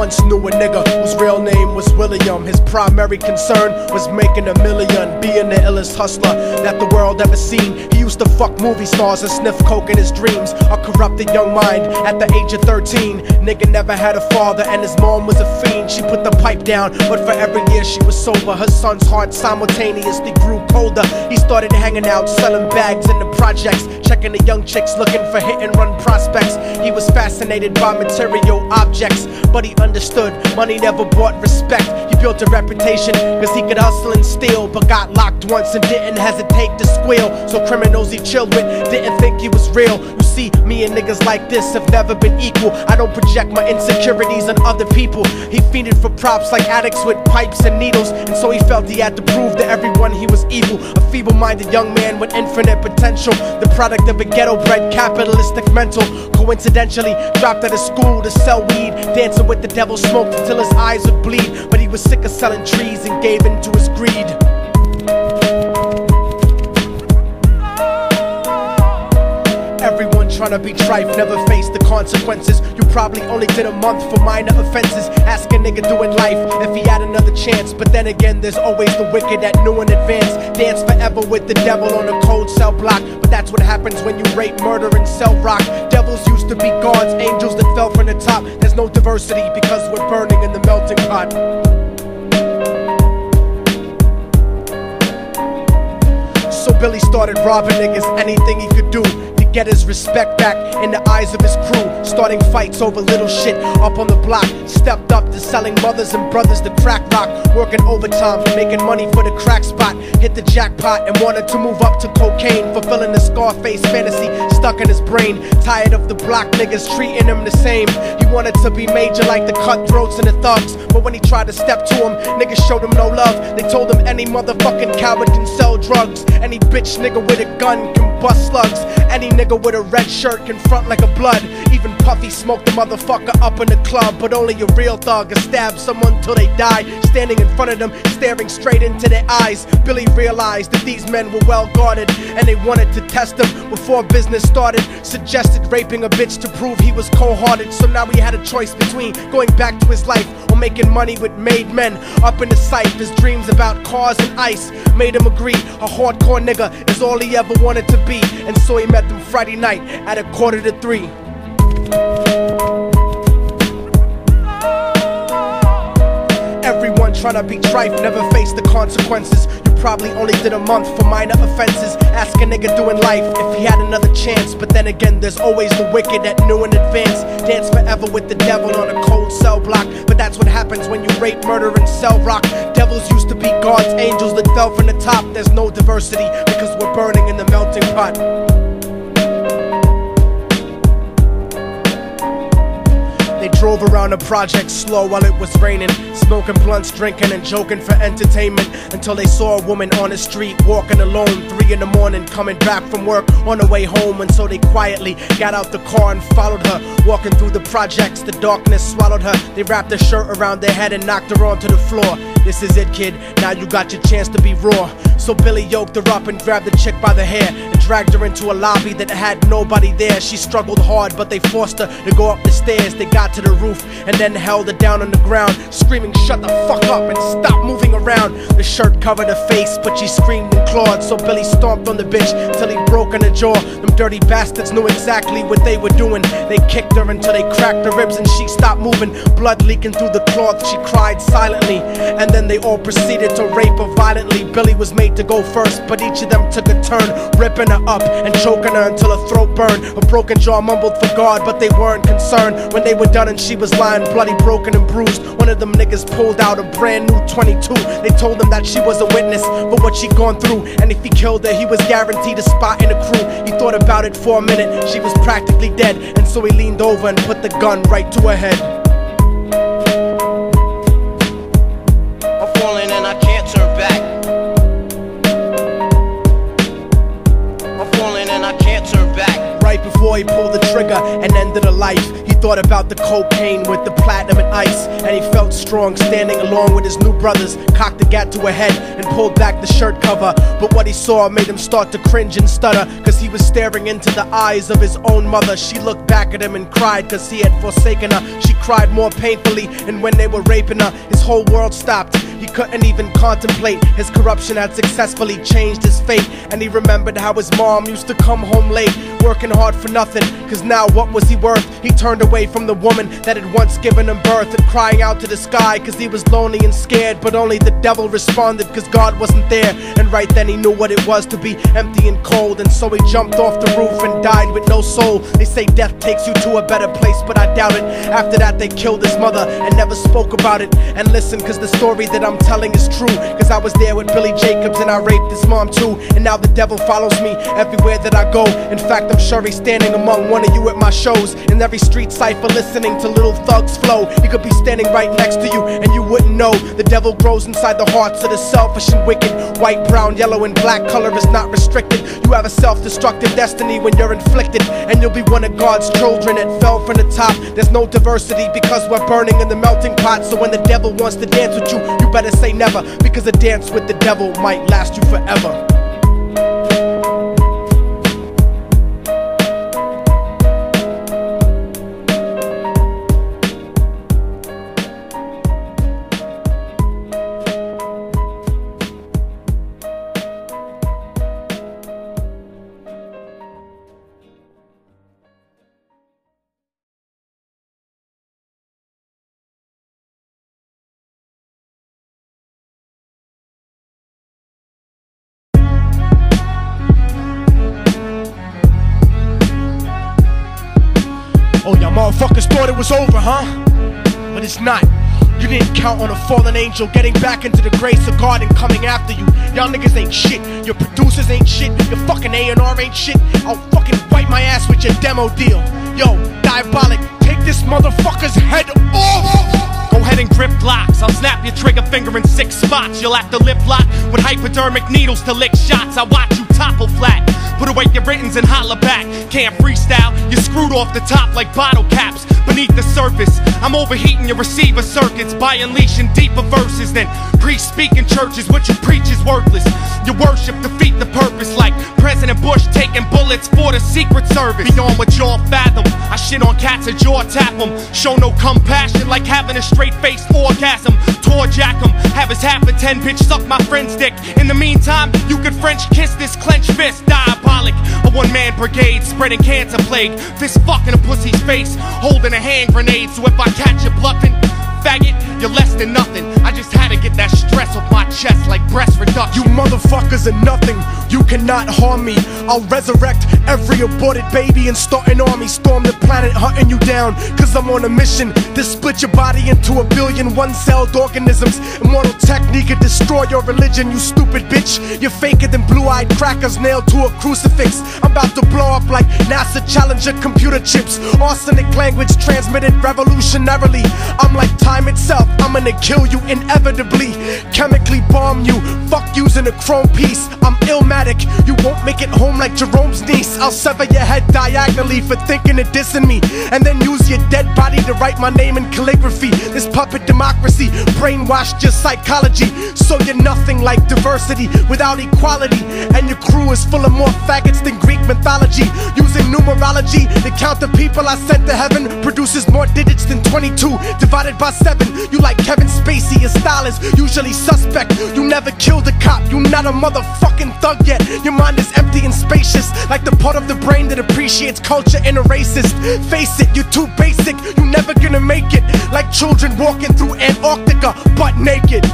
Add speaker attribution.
Speaker 1: once knew a nigga whose real name was William. His primary concern was making $1 million, being the illest hustler that the world ever seen. He used to fuck movie stars and sniff coke in his dreams. A corrupted young mind at the age of 13. Nigga never had a father and his mom was a fiend. She put the pipe down, but for every year she was sober, her son's heart simultaneously grew colder. He started hanging out, selling bags in the projects, checking the young chicks looking for hit and run prospects. He was fascinated by material objects, but he understood money never brought respect. He built a reputation cause he could hustle and steal, but got locked once and didn't hesitate to squeal. So criminals he chilled with didn't think he was real. You see, me and niggas like this have never been equal. I don't project my insecurities on other people. He fiended for props like addicts with pipes and needles, and so he felt he had to prove to everyone he was evil. A feeble-minded young man with infinite potential, the product of a ghetto-bred capitalistic mental. Coincidentally, dropped out of school to sell weed, dancing with the devil, smoked until his eyes would bleed. But he was sick of selling trees and gave in to his greed. Everyone tryna be trife, never face the consequences. You probably only did a month for minor offenses. Ask a nigga doing life if he had another chance. But then again, there's always the wicked that knew in advance. Dance forever with the devil on a cold cell block. But that's what happens when you rape, murder, and sell rock. Devils used to be gods, angels that fell from the top. There's no diversity because we're burning in the melting pot. So Billy started robbing niggas, anything he could do to get his respect back in the eyes of his crew. Starting fights over little shit up on the block. Stepped up to selling mothers and brothers the crack rock. Working overtime, making money for the crack spot. Hit the jackpot and wanted to move up to cocaine, fulfilling the Scarface fantasy stuck in his brain. Tired of the block niggas treating him the same. He wanted to be major like the cutthroats and the thugs, but when he tried to step to him, niggas showed him no love. They told him any motherfucking coward can sell drugs. Any bitch nigga with a gun can bust slugs. Any nigga with a red shirt can front like a blood. Even Puffy smoked the motherfucker up in the club. But only a real thug can stab someone till they die. Standing in front of them, staring straight into their eyes, Billy realized that these men were well guarded, and they wanted to test him before business started. Suggested raping a bitch to prove he was cold-hearted. So now he had a choice between going back to his life or making money with made men. Up in the sight, his dreams about cars and ice made him agree a hardcore nigga is all he ever wanted to be. And so he met them Friday night at 2:45. Everyone tryna be trife, never face the consequences. You probably only did a month for minor offenses. Ask a nigga doing life if he had another chance. But then again, there's always the wicked that knew in advance. Dance forever with the devil on a cold cell block. But that's what happens when you rape, murder, and sell rock. Devils used to be gods, angels that fell from the top. There's no diversity because we're burning in the melting pot. They drove around the project slow while it was raining, smoking blunts, drinking and joking for entertainment, until they saw a woman on the street walking alone, 3 in the morning, coming back from work on the way home. And so they quietly got out the car and followed her. Walking through the projects, the darkness swallowed her. They wrapped her shirt around their head and knocked her onto the floor. This is it, kid, now you got your chance to be raw. So Billy yoked her up and grabbed the chick by the hair and dragged her into a lobby that had nobody there. She struggled hard, but they forced her to go up the stairs. They got to the roof and then held her down on the ground, screaming, "Shut the fuck up and stop moving around." The shirt covered her face, but she screamed and clawed. So Billy stomped on the bitch till he broke in her jaw. Them dirty bastards knew exactly what they were doing. They kicked her until they cracked her ribs and she stopped moving. Blood leaking through the cloth, she cried silently. And then they all proceeded to rape her violently. Billy was made to go first, but each of them took a turn, ripping her up and choking her until her throat burned. Her broken jaw mumbled for God, but they weren't concerned. When they were done and she was lying bloody, broken and bruised, one of them niggas pulled out a brand new 22. They told him that she was a witness for what she'd gone through, and if he killed her, he was guaranteed a spot in the crew. He thought about it for a minute, she was practically dead, and so he leaned over and put the gun right to her head.
Speaker 2: I'm falling and I can't turn back. I'm falling and I can't turn back.
Speaker 1: right before he pulled the trigger and ended a life. He thought about the cocaine with the platinum and ice, and he felt strong standing along with his new brothers, cocked the gat to a head and pulled back the shirt cover. But what he saw made him start to cringe and stutter, cause he was staring into the eyes of his own mother. She looked back at him and cried cause he had forsaken her. She cried more painfully, and when they were raping her, his whole world stopped. He couldn't even contemplate. His corruption had successfully changed his fate, and he remembered how his mom used to come home late, working hard for nothing, cause now what was he worth? He turned away from the woman that had once given him birth, and crying out to the sky cause he was lonely and scared. But only the devil responded cause God wasn't there, and right then he knew what it was to be empty and cold. And so he jumped off the roof and died with no soul. They say death takes you to a better place, but I doubt it. After that they killed his mother and never spoke about it. And listen, cause the story that I'm telling is true, cause I was there with Billy Jacobs and I raped his mom too. And now the devil follows me everywhere that I go. In fact, I'm sure he's standing among one of you at my shows, in every street cipher listening to Little Thug's flow. He could be standing right next to you and you wouldn't know. The devil grows inside the hearts of the selfish and wicked. White, brown, yellow and black color is not restricted. You have a self-destructive destiny when you're inflicted, and you'll be one of God's children that fell from the top. There's no diversity because we're burning in the melting pot. So when the devil wants to dance with you, you better say never, because a dance with the devil might last you forever. Oh, y'all motherfuckers thought it was over, huh? But it's not. You didn't count on a fallen angel getting back into the grace of God and coming after you. Y'all niggas ain't shit. Your producers ain't shit. Your fucking A&R ain't shit. I'll fucking wipe my ass with your demo deal. Yo, Diabolic, take this motherfucker's head off!
Speaker 3: Go ahead and grip Glocks. I'll snap your trigger finger in 6 spots. You'll have to lip lock with hypodermic needles to lick shots. I watch you topple flat. Put away your writtens and holler back. Can't freestyle, you're screwed off the top like bottle caps. Beneath the surface, I'm overheating your receiver circuits by unleashing deeper verses than priests speak in churches. What you preach is worthless. Your worship defeat the purpose, like President Bush taking bullets for the Secret Service. Beyond what y'all fathom, I shit on cats and jaw tap them. Show no compassion like having a straight-faced orgasm. Tour jack them, have his half a 10 bitch suck my friend's dick. In the meantime, you could French kiss this clenched fist. Diabolic, a one-man brigade spreading cancer plague. Fist fucking a pussy's face, holding a hand grenade. So if I catch you bluffing, faggot, you're less than nothing. I just had to get that stress off my chest like breast reduction.
Speaker 1: You motherfuckers are nothing, you cannot harm me. I'll resurrect every aborted baby and start an army. Storm the planet hunting you down, cause I'm on a mission to split your body into a billion one-celled organisms. Immortal Technique could destroy your religion, you stupid bitch. You're faker than blue-eyed crackers nailed to a crucifix. I'm about to blow up like NASA Challenger computer chips. Arsenic language transmitted revolutionarily. I'm like time itself, I'm gonna kill you inevitably. Chemically bomb you, fuck using a chrome piece. I'm illmatic, you won't make it home like Jerome's niece. I'll sever your head diagonally for thinking of dissing me, and then use your dead body to write my name in calligraphy. This puppet democracy brainwashed your psychology, so you're nothing like diversity without equality. And your crew is full of more faggots than Greek mythology. Using numerology to count the people I sent to heaven produces more digits than 22 divided by 7. You like Kevin Spacey, your style is usually suspect. You never killed a cop, you not a motherfucking thug yet. Your mind is empty and spacious, like the part of the brain that appreciates culture in a racist. Face it, you're too basic, you never gonna make it. Like children walking through Antarctica butt naked.